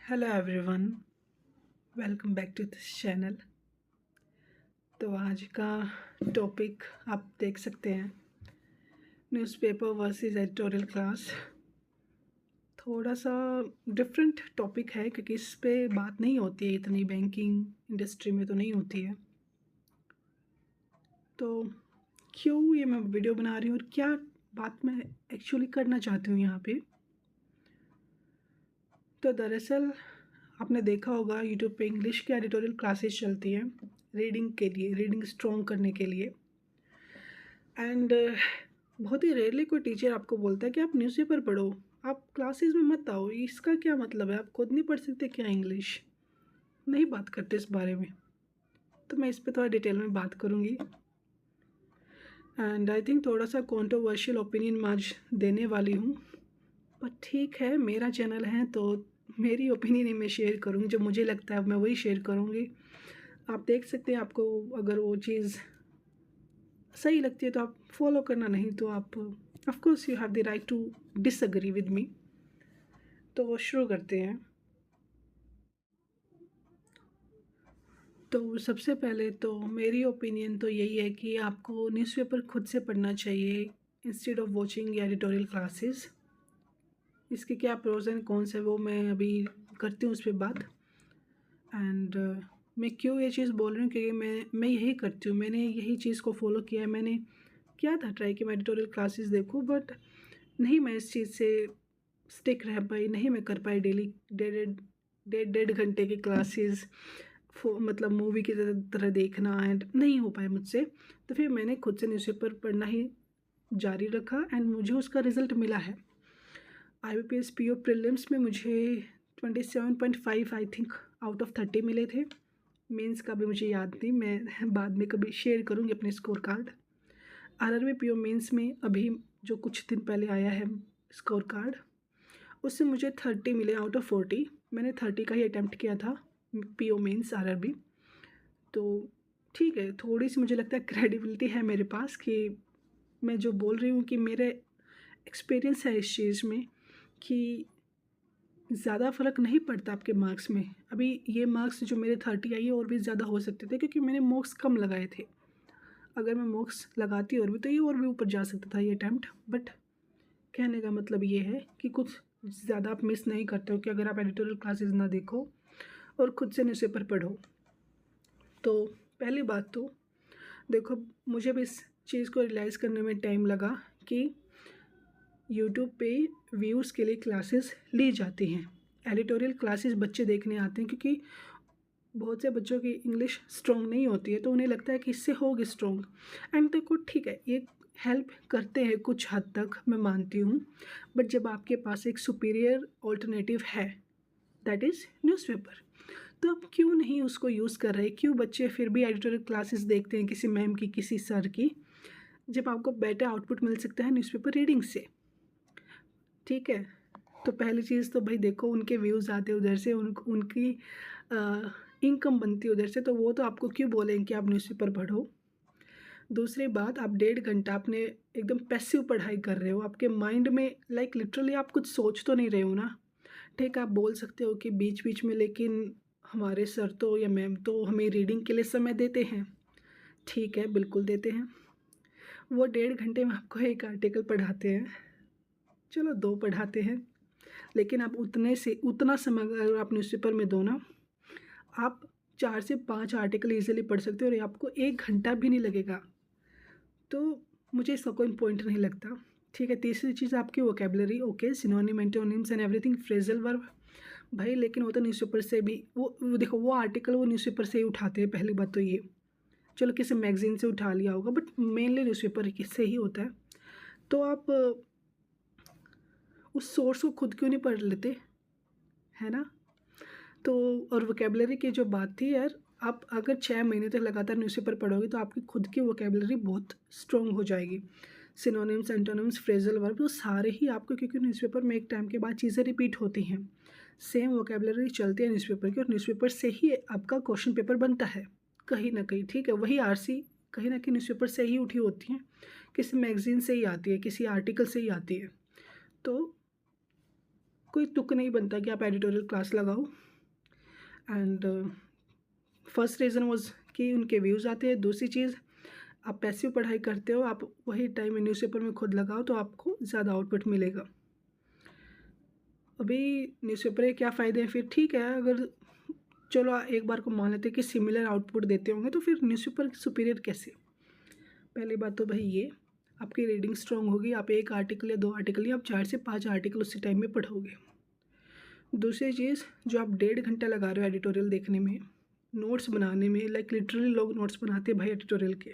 Hello everyone, welcome back to this channel. तो आज का टॉपिक आप देख सकते हैं, न्यूज़पेपर वर्सेस एडिटोरियल क्लास। थोड़ा सा डिफरेंट टॉपिक है क्योंकि इस पे बात नहीं होती है, इतनी बैंकिंग इंडस्ट्री में तो नहीं होती है। तो क्यों ये मैं वीडियो बना रही हूँ और क्या बात मैं एक्चुअली करना चाहती हूँ यहाँ पे। तो दरअसल आपने देखा होगा यूट्यूब पे इंग्लिश की एडिटोरियल क्लासेस चलती हैं रीडिंग के लिए, रीडिंग स्ट्रॉन्ग करने के लिए। एंड बहुत ही रेयरली कोई टीचर आपको बोलता है कि आप न्यूज़पेपर पढ़ो, आप क्लासेस में मत आओ। इसका क्या मतलब है? आप खुद नहीं पढ़ सकते क्या इंग्लिश? नहीं बात करते इस बारे में, तो मैं इस पे थोड़ा डिटेल में बात करूँगी। एंड आई थिंक थोड़ा सा कॉन्ट्रोवर्शियल ओपिनियन मैं आज देने वाली हूँ, पर ठीक है, मेरा चैनल है तो मेरी ओपिनियन ही मैं शेयर करूँगी। जो मुझे लगता है मैं वही शेयर करूँगी। आप देख सकते हैं, आपको अगर वो चीज़ सही लगती है तो आप फॉलो करना, नहीं तो आप of course you have the right to disagree with me. तो शुरू करते हैं। तो सबसे पहले तो मेरी ओपिनियन तो यही है कि आपको न्यूज़पेपर खुद से पढ़ना चाहिए instead of watching editorial classes. इसके क्या प्रोज एंड कॉन्स है वो मैं अभी करती हूँ उस पर बात। एंड मैं क्यों ये चीज़ बोल रही हूँ, क्योंकि मैं यही करती हूँ, मैंने यही चीज़ को फॉलो किया है। मैंने किया था ट्राई कि मैं एडिटोरियल क्लासेस देखूँ, बट नहीं मैं इस चीज़ से स्टिक रह पाई, नहीं मैं कर पाई डेली डेढ़ घंटे की क्लासेस मतलब मूवी की तरह देखना, एंड नहीं हो पाया मुझसे। तो फिर मैंने खुद से न्यूज़पेपर पढ़ना ही जारी रखा एंड मुझे उसका रिज़ल्ट मिला है। IBPS PO प्रीलिम्स में मुझे 27.5 आई थिंक आउट ऑफ 30 मिले थे। मेंस का भी मुझे याद नहीं, मैं बाद में कभी शेयर करूँगी अपने score card. RRB PO mains में अभी जो कुछ दिन पहले आया है स्कोर कार्ड, उससे मुझे 30 मिले आउट ऑफ 40। मैंने 30 का ही अटैम्प्ट किया था PO मेंस RRB। तो ठीक है, थोड़ी सी मुझे लगता है क्रेडिबिलिटी है मेरे पास कि मैं जो बोल रही हूँ कि मेरे एक्सपीरियंस है इस चीज़ में कि ज़्यादा फ़र्क नहीं पड़ता आपके मार्क्स में। अभी ये मार्क्स जो मेरे 30 आई है और भी ज़्यादा हो सकते थे क्योंकि मैंने मार्क्स कम लगाए थे। अगर मैं मार्क्स लगाती और भी तो ये और भी ऊपर जा सकता था ये अटैम्प्ट। बट कहने का मतलब ये है कि कुछ ज़्यादा आप मिस नहीं करते हो कि अगर आप एडिटोरियल क्लासेस ना देखो और खुद से न्यूज़पेपर पढ़ो। तो पहली बात तो देखो, मुझे भी इस चीज़ को रियलाइज़ करने में टाइम लगा कि यूट्यूब पे व्यूज़ के लिए क्लासेस ली जाती हैं। एडिटोरियल क्लासेस बच्चे देखने आते हैं क्योंकि बहुत से बच्चों की इंग्लिश स्ट्रॉन्ग नहीं होती है, तो उन्हें लगता है कि इससे होगी स्ट्रॉन्ग। एंड देखो ठीक है, ये हेल्प करते हैं कुछ हद तक, मैं मानती हूँ। बट जब आपके पास एक सुपीरियर ऑल्टरनेटिव है, दैट इज़ न्यूज़पेपर, तो आप क्यों नहीं उसको यूज़ कर रहे? क्यों बच्चे फिर भी एडिटोरियल क्लासेस देखते हैं किसी मैम की, किसी सर की, जब आपको बेटर आउटपुट मिल सकता है न्यूज़पेपर रीडिंग से? ठीक है, तो पहली चीज़ तो भाई देखो, उनके व्यूज़ आते उधर से, उनकी इनकम बनती है उधर से, तो वो तो आपको क्यों बोलेंगे कि आप न्यूज़पेपर पढ़ो। दूसरी बात, आप डेढ़ घंटा आपने एकदम पैसिव पढ़ाई कर रहे हो, आपके माइंड में लाइक लिटरली आप कुछ सोच तो नहीं रहे हो ना। ठीक है, आप बोल सकते हो कि बीच बीच में, लेकिन हमारे सर तो या मैम तो हमें रीडिंग के लिए समय देते हैं। ठीक है, बिल्कुल देते हैं। वो डेढ़ घंटे में आपको एक आर्टिकल पढ़ाते हैं, चलो 2 पढ़ाते हैं, लेकिन आप उतना समय अगर आप न्यूज़पेपर में दो ना, आप 4 से 5 आर्टिकल ईज़िली पढ़ सकते हो और ये आपको 1 घंटा भी नहीं लगेगा। तो मुझे इसका कोई पॉइंट नहीं लगता। ठीक है, तीसरी चीज़ आपकी vocabulary, okay, synonym, antonyms and everything, phrasal verb, भाई लेकिन वो तो न्यूज़पेपर से भी वो देखो, वो आर्टिकल वो न्यूज़पेपर से ही उठाते हैं, पहली बात तो ये। चलो किसी मैगज़ीन से उठा लिया होगा, बट मेनली न्यूज़पेपर से ही होता है। तो आप उस सोर्स को खुद क्यों नहीं पढ़ लेते, है ना? तो और वोकैब्युलरी की जो बात थी यार, आप अगर 6 महीने तक लगातार न्यूज़पेपर पढ़ोगे तो आपकी खुद की वोकैब्युलरी बहुत स्ट्रॉन्ग हो जाएगी। सिनोनिम्स, एंटोनिम्स, फ्रेज़ल वर्ब, तो सारे ही आपको, क्योंकि न्यूज़पेपर में एक टाइम के बाद चीज़ें रिपीट होती हैं। सेम वोकैब्युलरी चलती है न्यूज़पेपर की, और न्यूज़पेपर से ही आपका क्वेश्चन पेपर बनता है कहीं न कहीं। ठीक है, वही आरसी कहीं न कहीं न्यूज़पेपर से ही उठी होती हैं, किसी मैगज़ीन से ही आती है, किसी आर्टिकल से ही आती है। तो कोई तुक नहीं बनता कि आप एडिटोरियल क्लास लगाओ। एंड फर्स्ट रीज़न वाज कि उनके व्यूज़ आते हैं। दूसरी चीज़, आप पैसिव पढ़ाई करते हो, आप वही टाइम न्यूज़पेपर में खुद लगाओ तो आपको ज़्यादा आउटपुट मिलेगा। अभी न्यूज़पेपर के क्या फ़ायदे हैं फिर? ठीक है, अगर चलो एक बार को मान लेते हैं कि सिमिलर आउटपुट देते होंगे तो फिर न्यूज़पेपर सुपीरियर कैसे? पहली बात तो भाई ये, आपकी रीडिंग स्ट्रॉन्ग होगी, आप 1 आर्टिकल या 2 आर्टिकल या आप 4 से 5 आर्टिकल उसी टाइम में पढ़ोगे। दूसरी चीज़, जो आप 1.5 घंटा लगा रहे हो एडिटोरियल देखने में, नोट्स बनाने में, लाइक लिटरली लोग नोट्स बनाते हैं भाई एडिटोरियल के,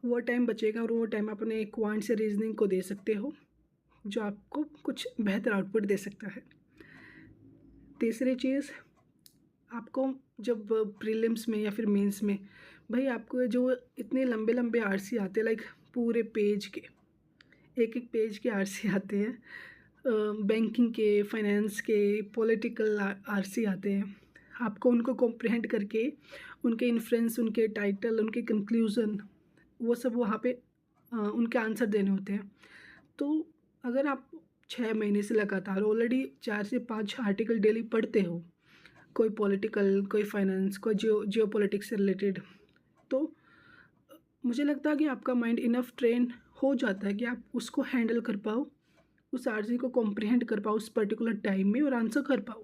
वो टाइम बचेगा और वो टाइम अपने क्वांट से रीजनिंग को दे सकते हो, जो आपको कुछ बेहतर आउटपुट दे सकता है। तीसरी चीज़, आपको जब प्रीलिम्स में या फिर मेंस में भाई आपको जो इतने लंबे लंबे आरसी आते हैं, लाइक पूरे पेज के, एक एक पेज के आरसी आते हैं, बैंकिंग के, फाइनेंस के, पॉलिटिकल आरसी आते हैं, आपको उनको कॉम्प्रिहेंड करके उनके इन्फ्रेंस, उनके टाइटल, उनके कंक्लूज़न, वो सब वहाँ पे उनके आंसर देने होते हैं। तो अगर आप 6 महीने से लगातार ऑलरेडी 4 से 5 आर्टिकल डेली पढ़ते हो, कोई पॉलिटिकल, कोई फाइनेंस, कोई जियोपॉलिटिक्स से रिलेटेड, तो मुझे लगता है कि आपका माइंड इनफ ट्रेन हो जाता है कि आप उसको हैंडल कर पाओ, उस आरसी को कॉम्प्रिहेंड कर पाओ उस पर्टिकुलर टाइम में और आंसर कर पाओ।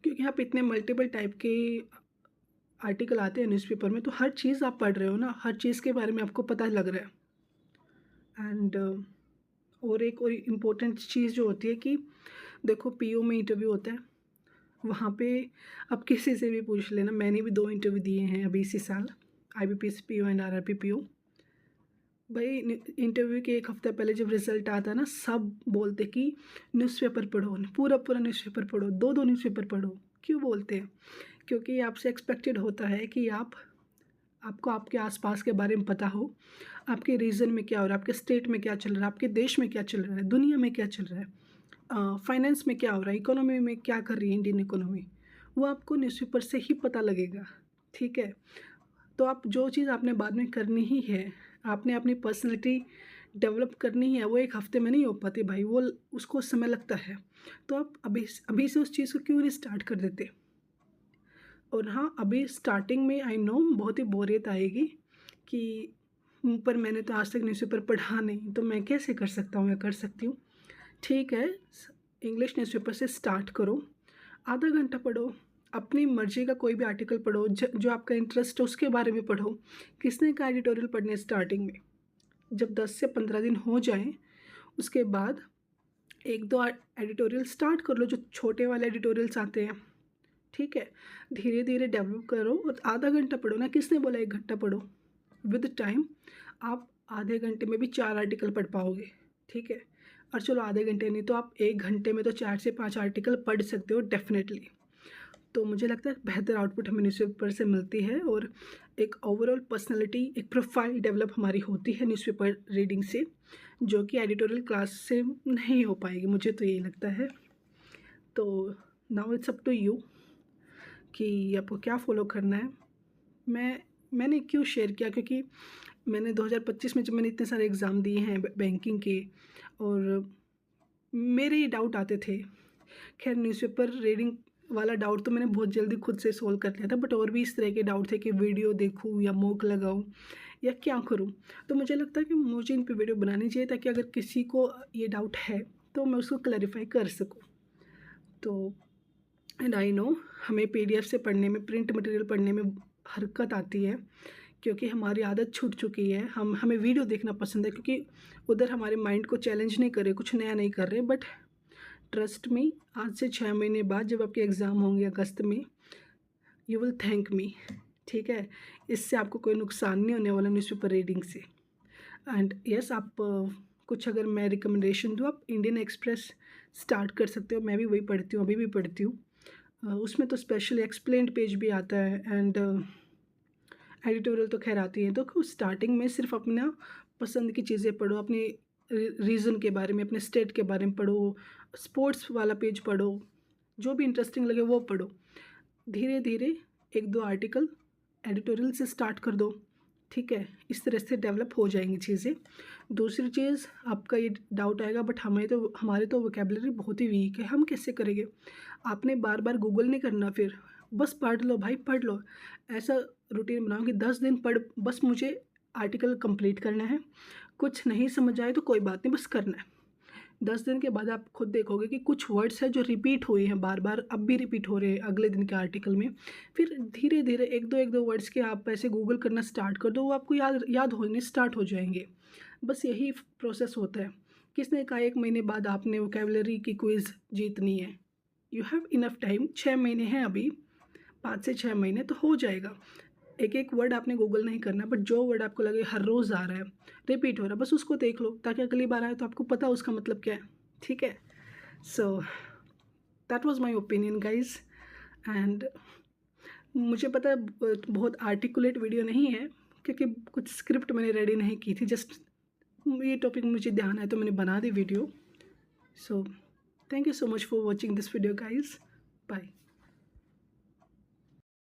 क्योंकि आप इतने मल्टीपल टाइप के आर्टिकल आते हैं न्यूज़पेपर में, तो हर चीज़ आप पढ़ रहे हो ना, हर चीज़ के बारे में आपको पता लग रहा है। एंड और एक और इम्पोर्टेंट चीज़ जो होती है कि देखो पीओ में इंटरव्यू होता है, वहाँ पे आप किसी से भी पूछ लेना, मैंने भी 2 इंटरव्यू दिए हैं अभी इसी साल, IBPS PO and RRB PO. भाई इंटरव्यू के 1 हफ्ते पहले जब रिज़ल्ट आता है ना, सब बोलते कि न्यूज़पेपर पढ़ो, पूरा पूरा न्यूज़पेपर पढ़ो, 2-2 न्यूज़पेपर पढ़ो। क्यों बोलते हैं? क्योंकि आपसे एक्सपेक्टेड होता है कि आपको आपके आसपास के बारे में पता हो, आपके रीजन में क्या हो रहा है, आपके स्टेट में क्या चल रहा है, आपके देश में क्या चल रहा है, दुनिया में क्या चल रहा है, फाइनेंस में क्या हो रहा है, इकोनॉमी में क्या कर रही है इंडियन इकोनॉमी, वो आपको न्यूज़पेपर से ही पता लगेगा। ठीक है, तो आप जो चीज़ आपने बाद में करनी ही है, आपने अपनी पर्सनैलिटी डेवलप करनी है, वो 1 हफ्ते में नहीं हो पाती भाई, वो उसको समय लगता है। तो आप अभी से उस चीज़ को क्यों नहीं स्टार्ट कर देते? और हाँ, अभी स्टार्टिंग में आई नो बहुत ही बोरियत आएगी कि पर मैंने तो आज तक न्यूज़पेपर पढ़ा नहीं, तो मैं कैसे कर सकता हूँ या कर सकती हूँ। ठीक है, इंग्लिश न्यूज़पेपर से स्टार्ट करो, आधा घंटा पढ़ो, अपनी मर्ज़ी का कोई भी आर्टिकल पढ़ो, जो आपका इंटरेस्ट है उसके बारे में पढ़ो। किसने कहा एडिटोरियल पढ़ने स्टार्टिंग में? जब 10 से 15 दिन हो जाएँ, उसके बाद 1-2 एडिटोरियल स्टार्ट कर लो, जो छोटे वाले एडिटोरियल्स आते हैं। ठीक है, धीरे धीरे डेवलप करो और आधा घंटा पढ़ो ना, किसने बोला 1 घंटा पढ़ो? विद टाइम आप आधे घंटे में भी 4 आर्टिकल पढ़ पाओगे। ठीक है, और चलो आधे घंटे नहीं तो आप 1 घंटे में तो 4 से 5 आर्टिकल पढ़ सकते हो डेफिनेटली। तो मुझे लगता है बेहतर आउटपुट हमें न्यूज़पेपर से मिलती है और एक ओवरऑल पर्सनैलिटी, एक प्रोफाइल डेवलप हमारी होती है न्यूज़पेपर रीडिंग से, जो कि एडिटोरियल क्लास से नहीं हो पाएगी, मुझे तो यही लगता है। तो now it's up to you कि आपको क्या फ़ॉलो करना है। मैंने क्यों शेयर किया, क्योंकि मैंने 2025 में जब मैंने इतने सारे एग्ज़ाम दिए हैं बैंकिंग के, और मेरे ये डाउट आते थे। खैर न्यूज़पेपर रीडिंग वाला डाउट तो मैंने बहुत जल्दी खुद से सॉल्व कर लिया था, बट और भी इस तरह के डाउट थे कि वीडियो देखूँ या मॉक लगाऊँ या क्या करूँ। तो मुझे लगता है कि मुझे इन पे वीडियो बनानी चाहिए ताकि अगर किसी को ये डाउट है तो मैं उसको क्लैरिफाई कर सकूँ। तो एंड आई नो हमें पीडीएफ से पढ़ने में, प्रिंट मटेरियल पढ़ने में हरकत आती है, क्योंकि हमारी आदत छूट चुकी है। हमें वीडियो देखना पसंद है, क्योंकि उधर हमारे माइंड को चैलेंज नहीं कर रहे, कुछ नया नहीं कर रहे। बट ट्रस्ट मी, आज से 6 महीने बाद जब आपके एग्ज़ाम होंगे अगस्त में, यू विल थैंक मी। ठीक है, इससे आपको कोई नुकसान नहीं होने वाला न्यूज़पेपर रीडिंग से। एंड यस, आप कुछ अगर मैं रिकमेंडेशन दूँ, आप इंडियन एक्सप्रेस स्टार्ट कर सकते हो। मैं भी वही पढ़ती हूँ, अभी भी पढ़ती हूँ। उसमें तो स्पेशली एक्सप्लेन्ड पेज भी आता है एंड एडिटोरियल तो खैर आती है। तो स्टार्टिंग में सिर्फ अपना पसंद की चीज़ें पढ़ो, अपने रीजन के बारे में, अपने स्टेट के बारे में पढ़ो, स्पोर्ट्स वाला पेज पढ़ो, जो भी इंटरेस्टिंग लगे वो पढ़ो। धीरे धीरे 1-2 आर्टिकल एडिटोरियल से स्टार्ट कर दो, ठीक है, इस तरह से डेवलप हो जाएंगी चीज़ें। दूसरी चीज़, आपका ये डाउट आएगा बट हमारे तो वोकेबलरी बहुत ही वीक है, हम कैसे करेंगे? आपने बार बार गूगल नहीं करना, फिर बस पढ़ लो भाई, पढ़ लो। ऐसा रूटीन बनाओ कि 10 दिन पढ़, बस मुझे आर्टिकल कंप्लीट करना है। कुछ नहीं समझ आए तो कोई बात नहीं, बस करना है। 10 दिन के बाद आप खुद देखोगे कि कुछ वर्ड्स हैं जो रिपीट हुए हैं बार बार, अब भी रिपीट हो रहे हैं अगले दिन के आर्टिकल में। फिर धीरे धीरे एक दो वर्ड्स के आप ऐसे गूगल करना स्टार्ट कर दो, वो आपको याद याद होने स्टार्ट हो जाएंगे। बस यही प्रोसेस होता है। किसने कहा 1 महीने बाद आपने वोकेबलरी की क्विज़ जीतनी है? यू हैव इनफ टाइम, 6 महीने हैं अभी, 5 से 6 महीने तो हो जाएगा। एक एक वर्ड आपने गूगल नहीं करना, बट जो वर्ड आपको लगे हर रोज़ आ रहा है, रिपीट हो रहा है, बस उसको देख लो ताकि अगली बार आए तो आपको पता उसका मतलब क्या है। ठीक है, so that was my opinion guys. And मुझे पता है बहुत आर्टिकुलेट वीडियो नहीं है, क्योंकि कुछ स्क्रिप्ट मैंने रेडी नहीं की थी, जस्ट ये टॉपिक मुझे ध्यान है तो मैंने बना दी video. So thank you so much for watching this video guys, bye.